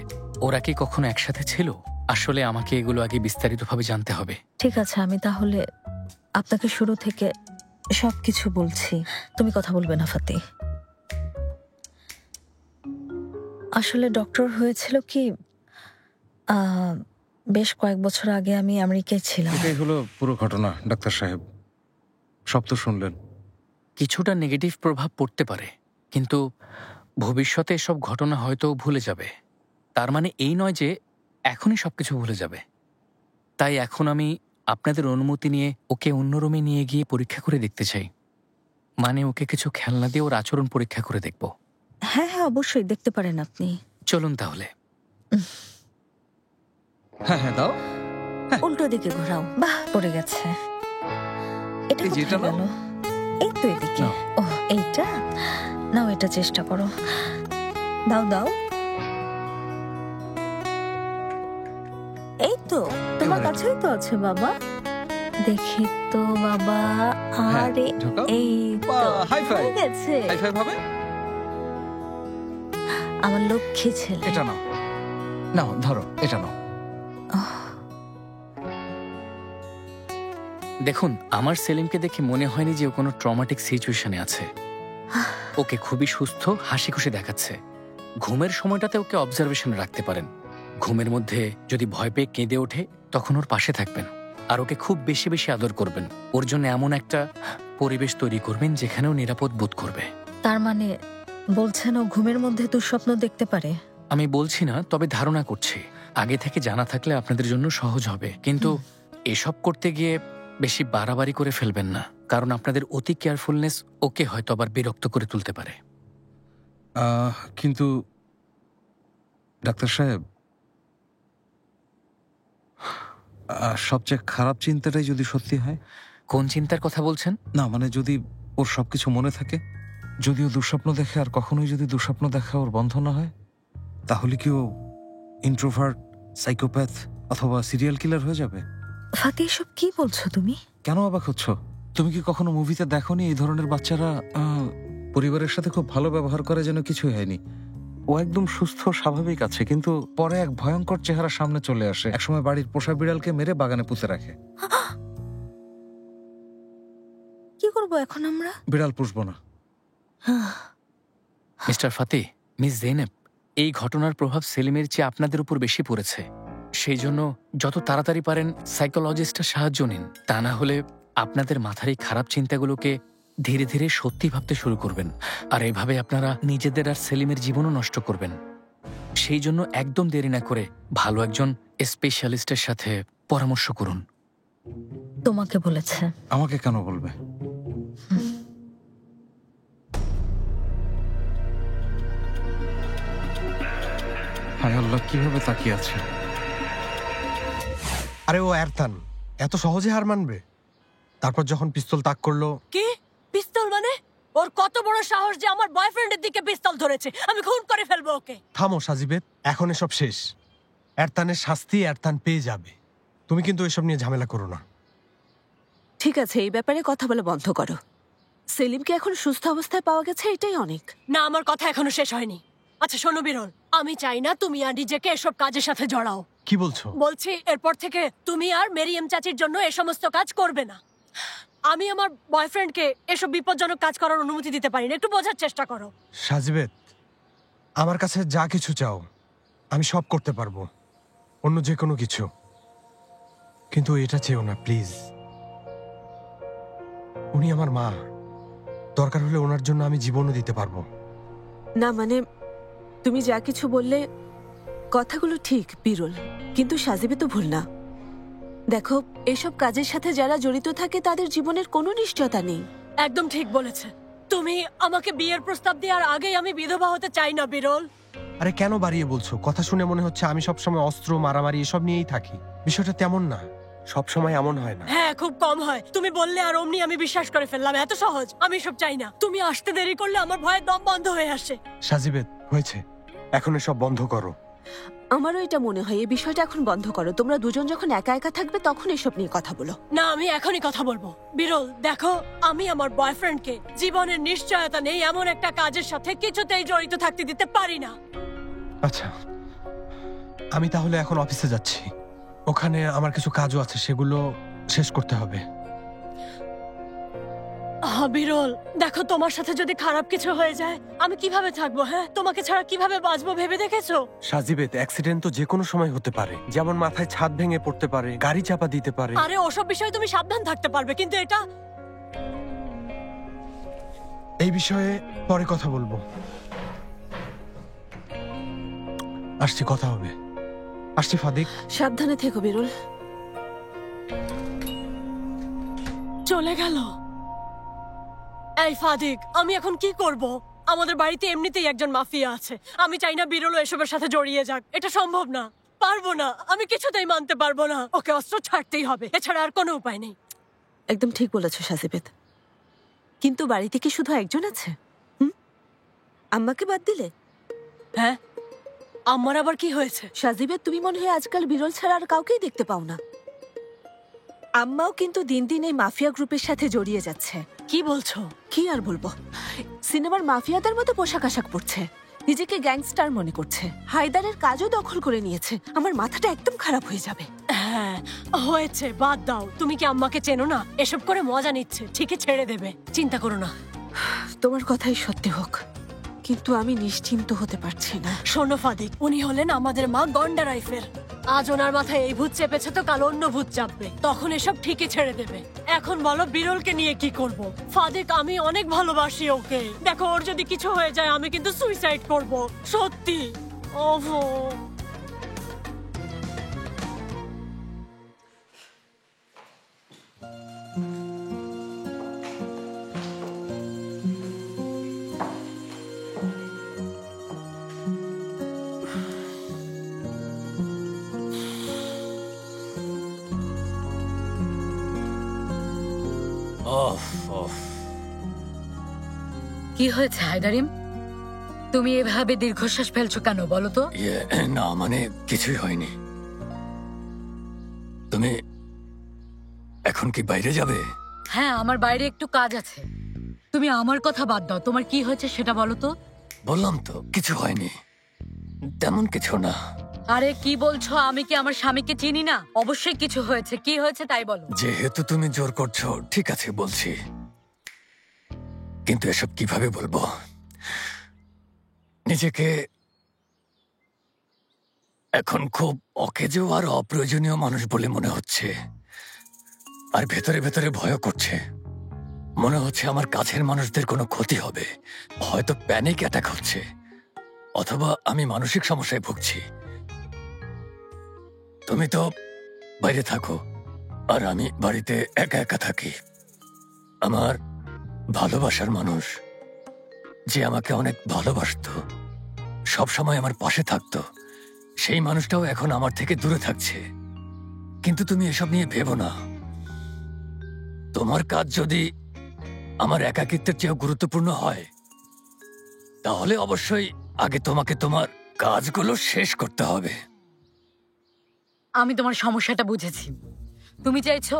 ওরা কি কখনো একসাথে ছিল? আসলে আমাকে এগুলো আগে বিস্তারিতভাবে জানতে হবে। ঠিক আছে, আমি তাহলে আপনাকে শুরু থেকে সবকিছু বলছি। তুমি কথা বলবে না ফাতি। আসলে ডক্টর হয়েছিল কি, বেশ কয়েক বছর আগে আমি আমেরিকায় ছিলাম। এটাই হলো পুরো ঘটনা ডাক্তার সাহেব। সব তো শুনলেন। কিছুটা নেগেটিভ প্রভাব পড়তে পারে, কিন্তু ভবিষ্যতে এসব ঘটনা হয়তো ভুলে যাবে। তার মানে এই নয় যে এখনই সবকিছু ভুলে যাবে। তাই এখন আমি আপনাদের অনুমতি নিয়ে ওকে অন্য রুমে নিয়ে গিয়ে পরীক্ষা করে দেখতে চাই। মানে ওকে কিছু খেলনা দিয়ে ওর আচরণ পরীক্ষা করে দেখব। হ্যাঁ হ্যাঁ, অবশ্যই দেখতে পারেন আপনি। চলুন তাহলে। হ্যাঁ হ্যাঁ, দাও। উল্টো দিকে ঘোরাও। বাহ, পড়ে গেছে। এটা কোথায় গেল? এই তো এদিকে। ও, এইটা নাও, এটা চেষ্টা করো। দাও দাও। এই তো তোমার কাছেই তো আছে বাবা। দেখি তো বাবা। আরে এই তো হয়ে গেছে। হাই ফাইভ হবে। আমার লক্ষ্মী ছেলে। এটা নাও, নাও ধরো, এটা নাও। দেখুন, আমার সেলিমকে দেখে মনে হয়নি যে ও কোনো ট্রমাটিক সিচুয়েশনে আছে। ওকে খুবই সুস্থ, হাসি খুশি দেখাচ্ছে। ঘুমের সময়টাতে ওকে অবজারভেশনে রাখতে পারেন। ঘুমের মধ্যে যদি ভয় পেয়ে কেঁদে ওঠে তখন ওর পাশে থাকবেন, আর ওকে খুব বেশি বেশি আদর করবেন। ওর জন্য এমন একটা পরিবেশ তৈরি করবেন যেখানেও নিরাপদ বোধ করবে। তার মানে বলছেন ও ঘুমের মধ্যে দুঃস্বপ্ন দেখতে পারে? আমি বলছি না, তবে ধারণা করছি। আগে থেকে জানা থাকলে আপনাদের জন্য সহজ হবে, কিন্তু এসব করতে গিয়ে বেশি বাড়াবাড়ি করে ফেলবেন না, কারণ আপনাদের অতি কেয়ারফুলনেস ওকে হয়তো আবার বিরক্ত করে তুলতে পারে। কিন্তু ডাক্তার সাহেব, সবচেয়ে খারাপ চিন্তাটাই যদি সত্যি হয়। কোন চিন্তার কথা বলছেন? না মানে যদি ওর সবকিছু মনে থাকে, যদিও দুঃস্বপ্ন দেখে, আর কখনোই যদি দুঃস্বপ্ন দেখা ওর বন্ধ না হয়, তাহলে কি ও ইন্ট্রোভার্ট, সাইকোপ্যাথ অথবা সিরিয়াল কিলার হয়ে যাবে? ফাতি, এসব কি বলছো তুমি? কেন অবাক হচ্ছ? তুমি কি কখনো মুভিতে দেখোনি এই ধরনের বাচ্চারা পরিবারের সাথে খুব ভালো ব্যবহার করে, যেন কিছুই হয়নি? ও একদম সুস্থ স্বাভাবিক আছে, কিন্তু পরে এক ভয়ঙ্কর চেহারা সামনে চলে আসে। একসময় বাড়ির পোষা বিড়ালকে মেরে বাগানে পুঁতে রাখে। কি করবো এখন আমরা? বিড়াল পুষবো না। মিস্টার ফাতি, মিস জেনেব, এই ঘটনার প্রভাব সেলিমের চেয়ে আপনাদের উপর বেশি পড়েছে। সেই জন্য যত তাড়াতাড়ি পারেন সাইকোলজিস্টের সাহায্য নিন। তা না হলে আপনাদের মাথার এই খারাপ চিন্তাগুলোকে ধীরে ধীরে সত্যি ভাবতে শুরু করবেন, আর এভাবে আপনারা নিজেদের আর সেলিমের জীবনও নষ্ট করবেন। সেই জন্য একদম দেরি না করে ভালো একজন স্পেশালিস্টের সাথে পরামর্শ করুন। তোমাকে বলেছে। আমাকে কেন বলবে? হায় আল্লাহ, কিভাবে তাকিয়ে আছে। আরে ও এরতান এত সহজে হার মানবে? তারপর যখন পিস্তল তাক করলো। কি পিস্তল মানে? ওর কত বড় সাহস যে আমার বয়ফ্রেন্ডের দিকে পিস্তল ধরেছে! আমি খুন করে ফেলবো ওকে। থামো সাজিবেদ, এখন এসব শেষ। এরতানের শাস্তি এরতান পেয়ে যাবে। তুমি কিন্তু এসব নিয়ে ঝামেলা করো না। ঠিক আছে, এই ব্যাপারে কথা বলে বন্ধ করো। সেলিমকে এখন সুস্থ অবস্থায় পাওয়া গেছে, এটাই অনেক। না, আমার কথা এখনো শেষ হয়নি। আচ্ছা শোনো বিরল, আমি চাই না তুমি আর নিজেকে এসব কাজের সাথে জড়াও। কি বলছো? বলছি এরপর থেকে তুমি আর মেরিয়াম চাচির জন্য এ সমস্ত কাজ করবে না। আমি আমার বয়ফ্রেন্ডকে এসব বিপজ্জনক কাজ করার অনুমতি দিতে পারি না। একটু বোঝার চেষ্টা করো। সাজিবেদ, আমার কাছে যা কিছু চাও আমি সব করতে পারবো, অন্য যে কোনো কিছু, কিন্তু এটা চেও না প্লিজ। উনি আমার মা, দরকার হলে ওনার জন্য আমি জীবনও দিতে পারবো। না মানে তুমি যা কিছু বললে কথাগুলো ঠিক বিরল, কিন্তু সাজিবে তো ভুল না। দেখো, এসব কাজের সাথে যারা জড়িত থাকে তাদের জীবনের কোনো নিশ্চয়তা নেই। একদম ঠিক বলেছে। তুমি আমাকে বিয়ের প্রস্তাব দেওয়ার আগেই আমি বিধবা হতে চাই না বিরল। আরে কেন বাড়িয়ে বলছো? কথা শুনে মনে হচ্ছে আমি সবসময় অস্ত্র মারামারি এসব নিয়েই থাকি। বিষয়টা তেমন না, সব সময় এমন হয় না। হ্যাঁ, খুব কম হয়। তুমি বললে আর অমনি আমি বিশ্বাস করে ফেললাম। এত সহজ। আমি সব চাই না। তুমি আসতে দেরি করলে আমার ভয়ে দম বন্ধ হয়ে আসে। সাজিবেদ, হয়েছে, এখন এসব বন্ধ করো। আমারও এটা মনে হয় এই বিষয়টা এখন বন্ধ করো। তোমরা দুজন যখন একা একা থাকবে তখন এসব নিয়ে কথা বলো। না, আমি এখনই কথা বলবো। বিরল, দেখো, আমি আমার বয়ফ্রেন্ডকে জীবনের নিশ্চয়তা নেই এমন একটা কাজের সাথে কিছুতেই জড়িত থাকতে দিতে পারি না। আচ্ছা, আমি তাহলে এখন অফিসে যাচ্ছি। ওখানে আমার কিছু কাজও আছে, সেগুলো শেষ করতে হবে। বিরল, দেখো, তোমার সাথে যদি খারাপ কিছু হয়ে যায় আমি কিভাবে থাকবো? হ্যাঁ, তোমাকে ছাড়া কিভাবে বাঁচবো ভেবে দেখেছো? সাজিবেদ, অ্যাক্সিডেন্ট তো যে কোনো সময় হতে পারে। যেমন মাথায় ছাদ ভেঙে পড়তে পারে, গাড়ি চাপা দিতে পারে। আরে ওসব বিষয়ে তুমি সাবধান থাকতে পারবে, কিন্তু এটা এই বিষয়ে পরে কথা বলবো। আসছি, কথা হবে। আসছি ফাদিক। সাবধানে থেকো বিরল। চলে গেল। এই ফাদিক, আমি এখন কি করব? আমাদের বাড়িতে এমনিতেই একজন মাফিয়া আছে। আমি চাই না বিরল এসবের সাথে জড়িয়ে যাক। এটা সম্ভব না, পারবো না। আমি কিছুতেই মানতে পারবো না। ওকে অস্ত্র ছাড়তেই হবে, এছাড়া আর কোনো উপায় নেই। একদম ঠিক বলেছো সাজিবেদ, কিন্তু বাড়িতে কি শুধু একজন আছে? আম্মাকে বাদ দিলে? হ্যাঁ, আমার আবার কি হয়েছে? সাজিবেদ, তুমি মনে হয় আজকাল বিরল ছাড়া আর কাউকেই দেখতে পাও না। আম্মাও কিন্তু দিন দিন এই মাফিয়া গ্রুপের সাথে জড়িয়ে যাচ্ছে। কি বলছো? কি আর বলবো, সিনেমার মাফিয়াদের মতো পোশাক আশাক পরছে, নিজেকে গ্যাংস্টার মনে করছে, হায়দারের কাজও দখল করে নিয়েছে। আমার মাথাটা একদম খারাপ হয়ে যাবে। হ্যাঁ, হয়েছে, বাদ দাও। তুমি কি আম্মাকে চেনো না? এসব করে মজা নিচ্ছে, ঠিকই ছেড়ে দেবে, চিন্তা করো না। তোমার কথাই সত্যি হোক, কিন্তু আমি নিশ্চিন্ত হতে পারছি না। শোনো ফাদিক, উনি হলেন আমাদের মা গন্ডা রাইফের। আজ ওনার মাথায় এই ভূত চেপেছে তো কাল অন্য ভূত চাপবে, তখন এসব ঠিকই ছেড়ে দেবে। এখন বলো বিরলকে নিয়ে কি করব? ফাদিক, আমি অনেক ভালোবাসি ওকে। দেখো, ওর যদি কিছু হয়ে যায় আমি কিন্তু সুইসাইড করব, সত্যি। ওহো, কি হয়েছে হায়দারিম? তুমি এভাবে দীর্ঘশ্বাস ফেলছো কেন বলো তো? না, মানে কিছুই হয়নি। তুমি এখন কি বাইরে যাবে? হ্যাঁ, আমার বাইরে একটু কাজ আছে। তুমি আমার কথা বাদ দাও, তোমার কি হয়েছে সেটা বলো তো। বললাম তো কিছু হয়নি, তেমন কিছু না। আরে কি বলছো? আমি কি আমার স্বামীকে চিনি না? অবশ্যই কিছু হয়েছে। কি হয়েছে তাই বলো। যেহেতু তুমি জোর করছো, ঠিক আছে বলছি, কিন্তু এসব কিভাবে বলবো? নিজেকে এখন খুব অকেজো আর অপ্রয়োজনীয় মানুষ বলে মনে হচ্ছে, আর ভেতরে ভেতরে ভয় করছে। মনে হচ্ছে আমার কাছের মানুষদের কোনো ক্ষতি হবে, হয়তো প্যানিক অ্যাটাক হচ্ছে, অথবা আমি মানসিক সমস্যায় ভুগছি। তুমি তো বাইরে থাকো আর আমি বাড়িতে একা একা থাকি। আমার ভালোবাসার মানুষ, যে আমাকে অনেক ভালোবাসতো, সবসময় আমার পাশে থাকতো, সেই মানুষটাও এখন আমার থেকে দূরে থাকছে। কিন্তু তুমি এসব নিয়ে ভেবো না। তোমার কাজ যদি আমার একাকিত্বের চেয়েও গুরুত্বপূর্ণ হয়, তাহলে অবশ্যই আগে তোমাকে তোমার কাজগুলো শেষ করতে হবে। আমি তোমার সমস্যাটা বুঝেছি। তুমি চাইছো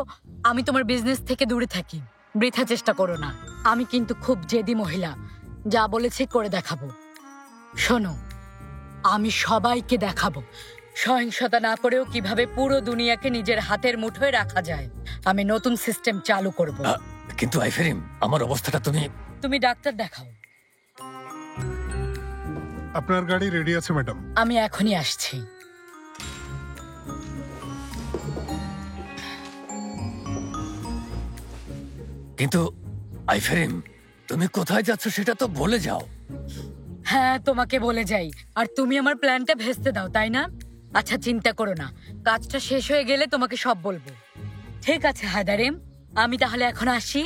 আমি তোমার বিজনেস থেকে দূরে থাকি। বৃথা চেষ্টা করো না। আমি কিন্তু খুব জেদি মহিলা, যা বলেছি করে দেখাবো। শোনো, আমি সবাইকে দেখাবো সহিংসতা না করেও কিভাবে পুরো দুনিয়াকে নিজের হাতের মুঠোয় রাখা যায়। আমি নতুন সিস্টেম চালু করব। কিন্তু আইফেরিম, আমার অবস্থাটা তুমি ডাক্তার দেখাও। আপনার গাড়ি রেডি আছে ম্যাডাম। আমি এখনই আসছি। কিন্তু আইফেরিম, তুমি কোথায় যাচ্ছ সেটা তো বলে যাও। হ্যাঁ, তোমাকে বলে যাই, আর তুমি আমার প্ল্যানটা ভেস্তে দাও, তাই না? আচ্ছা চিন্তা করো না, কাজটা শেষ হয়ে গেলে তোমাকে সব বলবো। ঠিক আছে হায়দারেম, আমি তাহলে এখন আসি।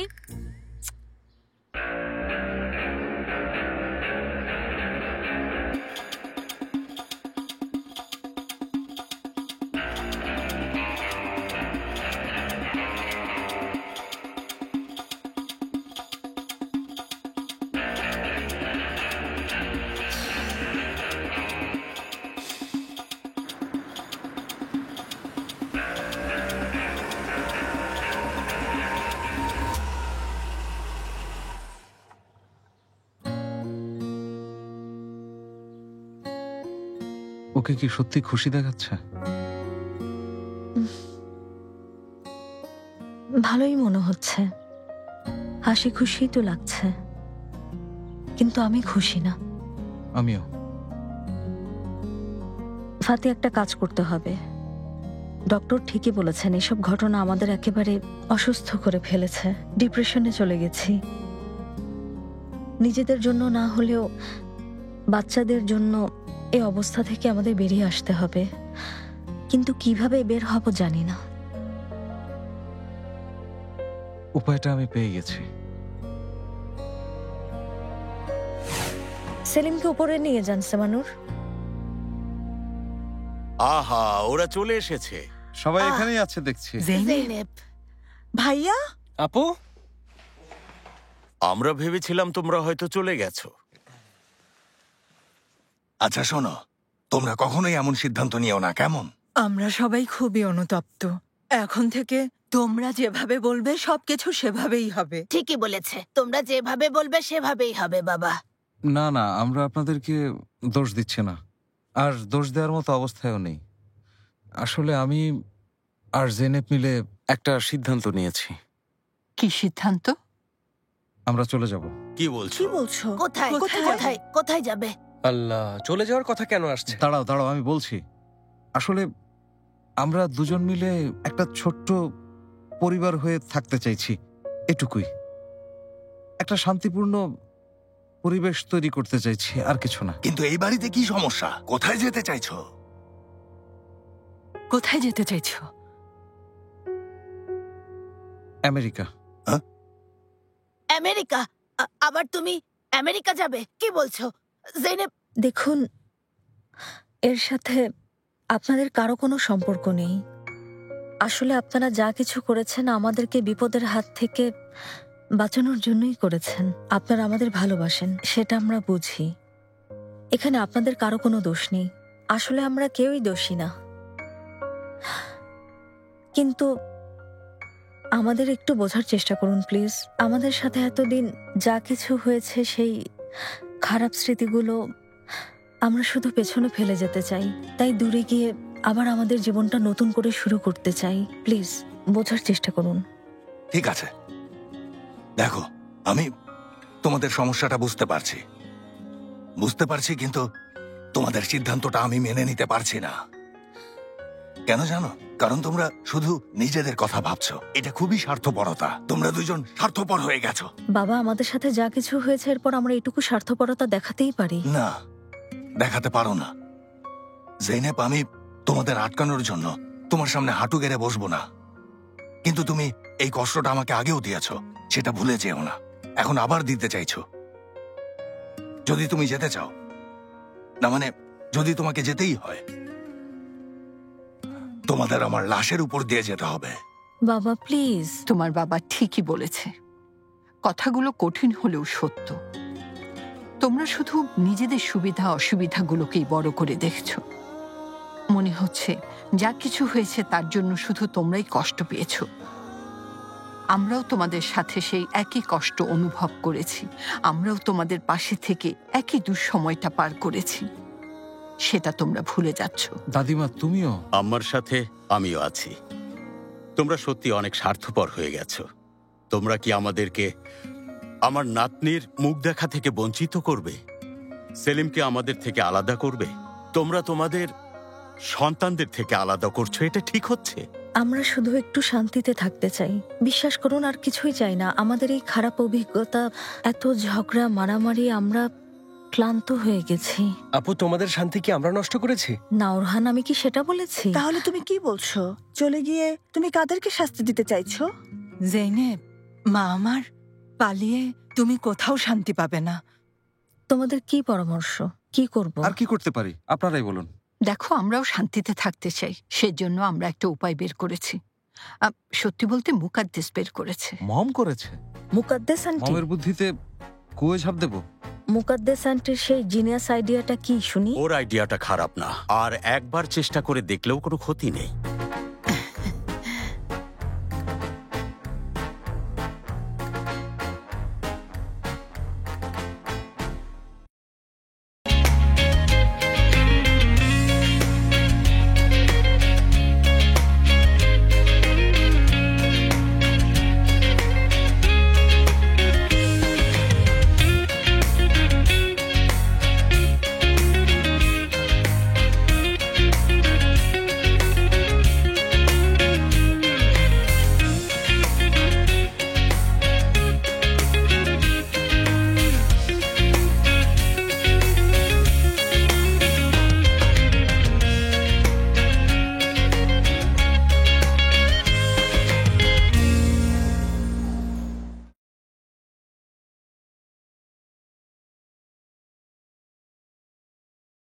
ওকে কি সত্যি খুশি দেখাচ্ছে? ভালোই মনে হচ্ছে, হাসি খুশি তো লাগছে, কিন্তু আমি খুশি না। আমিও। ফাতি, একটা কাজ করতে হবে। ডক্টর ঠিকই বলেছেন, এসব ঘটনা আমাদের একেবারে অসুস্থ করে ফেলেছে। ডিপ্রেশনে চলে গেছি। নিজেদের জন্য না হলেও বাচ্চাদের জন্য এই অবস্থা থেকে আমাদের বেরিয়ে আসতে হবে, কিন্তু কিভাবে বের হব জানি না। উপায়টা আমি পেয়ে গেছি। সেলিমকে উপরে নিয়ে যান সেমানুর। আহা, ওরা চলে এসেছে। সবাই এখানেই আছে দেখছি। জেনেব ভাইয়া, আপু, আমরা ভেবেছিলাম তোমরা হয়তো চলে গেছো। আচ্ছা শোনো, তোমরা কখনোই এমন সিদ্ধান্ত নিও না, কেমন? আমরা সবাই খুবই অনুতপ্ত। এখন থেকে তোমরা যেভাবে বলবে সবকিছু সেভাবেই হবে। ঠিকই বলেছে, তোমরা যেভাবে বলবে সেভাবেই হবে বাবা। না না, আমরা আপনাদেরকে দোষ দিচ্ছি না, আর দোষ দেওয়ার মতো অবস্থায়ও নেই। আসলে আমি আর জেনেব মিলে একটা সিদ্ধান্ত নিয়েছি। কি সিদ্ধান্ত? আমরা চলে যাব। কি বলছো? কোথায় কোথায় কোথায় যাবে? আল্লাহ, চলে যাওয়ার কথা কেন আসছে? দাঁড়াও দাঁড়াও, আমি বলছি। আসলে আমরা দুজন মিলে একটা ছোট্ট পরিবার হয়ে থাকতে চাইছি, এটুকুই। একটা শান্তিপূর্ণ পরিবেশ তৈরি করতে চাইছি, আর কিছু না। কিন্তু এই বাড়িতে কি সমস্যা? কোথায় যেতে চাইছো? কোথায় যেতে চাইছো? আমেরিকা। আমেরিকা? আবার তুমি আমেরিকা যাবে? কি বলছো জেনেব? দেখুন, এর সাথে আপনাদের কারো কোনো সম্পর্ক নেই। আসলে আপনারা যা কিছু করেছেন আমাদেরকে বিপদের হাত থেকে বাঁচানোর জন্যই করেছেন। আপনারা আমাদের ভালোবাসেন, সেটা আমরা বুঝি। এখানে আপনাদের কারো কোনো দোষ নেই। আসলে আমরা কেউই দোষী না, কিন্তু আমাদের একটু বোঝার চেষ্টা করুন প্লিজ। আমাদের সাথে এতদিন যা কিছু হয়েছে, সেই খারাপ স্মৃতিগুলো আমরা শুধু পেছনে ফেলে যেতে চাই। তাই দূরে গিয়ে আবার আমাদের জীবনটা নতুন করে শুরু করতে চাই। প্লিজ বোঝার চেষ্টা করুন। ঠিক আছে, দেখো, আমি তোমাদের সমস্যাটা বুঝতে পারছি, কিন্তু তোমাদের সিদ্ধান্তটা আমি মেনে নিতে পারছি না। কেন জানো? কারণ তোমরা শুধু নিজেদের কথা ভাবছো। এটা খুবই স্বার্থপরতা। তোমরা দুজন স্বার্থপর হয়ে গেছো। বাবা, আমাদের সাথে যা কিছু হয়েছে, এরপর আমরা এটুকু স্বার্থপরতা দেখাতেই পারি না, দেখাতে পারো না। জেনেব, আমি তোমাদের আটকানোর জন্য তোমার সামনে হাঁটু গেড়ে বসবো না, কিন্তু তুমি এই কষ্টটা আমাকে আগেও দিয়েছো, সেটা ভুলে যেও না। এখন আবার দিতে চাইছো। যদি তুমি যেতে চাও, না মানে যদি তোমাকে যেতেই হয়, তোমাদের আমার লাশের উপর দিয়ে যেতে হবে। বাবা প্লিজ। তোমার বাবা ঠিকই বলেছে, কথাগুলো কঠিন হলেও সত্য। তোমরা শুধু নিজেদের সুবিধা অসুবিধাগুলোকেই বড় করে দেখছো। মনে হচ্ছে যা কিছু হয়েছে তার জন্য শুধু তোমরাই কষ্ট পেয়েছো। আমরাও তোমাদের সাথে সেই একই কষ্ট অনুভব করেছি। আমরাও তোমাদের পাশে থেকে একই দুঃসময়টা পার করেছি। সেটা তোমরা ভুলে যাচ্ছ। দাদিমা, তুমিও? আমার সাথে আমিও আছি। তোমরা সত্যি অনেক স্বার্থপর হয়ে গেছো। তোমরা কি আমাদেরকে আমার নাতনির মুখ দেখা থেকে বঞ্চিত করবে? সেলিমকে আমাদের থেকে আলাদা করবে? তোমরা তোমাদের সন্তানদের থেকে আলাদা করছো, এটা ঠিক হচ্ছে? আমরা শুধু একটু শান্তিতে থাকতে চাই, বিশ্বাস করুন, আর কিছুই চাই না। আমাদের এই খারাপ অভিজ্ঞতা, এত ঝগড়া মারামারি, আমরা ক্লান্ত হয়ে গেছি। আপু, তোমাদের শান্তি কি আমরা নষ্ট করেছি? না ওরহান, আমি কি সেটা বলেছি? তাহলে তুমি কি বলছো? চলে গিয়ে তুমি কাদেরকে শাস্তি দিতে চাইছো? জেনেব, মা আমার, পালিয়ে তুমি কোথাও শান্তি পাবে না। তোমাদের কি পরামর্শ? কি করব? আর কি করতে পারি আপনারাই বলুন। দেখো, আমরাও শান্তিতে থাকতে চাই, সেজন্য আমরা একটা উপায় বের করেছি। সত্যি বলতে মুকাদ্দেস বের করেছে। মম করেছে? মুকাদ্দেস আন্টি? মমের বুদ্ধিতে কুয়োয় ঝাঁপ দেবো? মুকাদ্দেস আন্টির সেই জিনিয়াস আইডিয়াটা কি শুনি? ওর আইডিয়াটা খারাপ না, আর একবার চেষ্টা করে দেখলেও কোনো ক্ষতি নেই।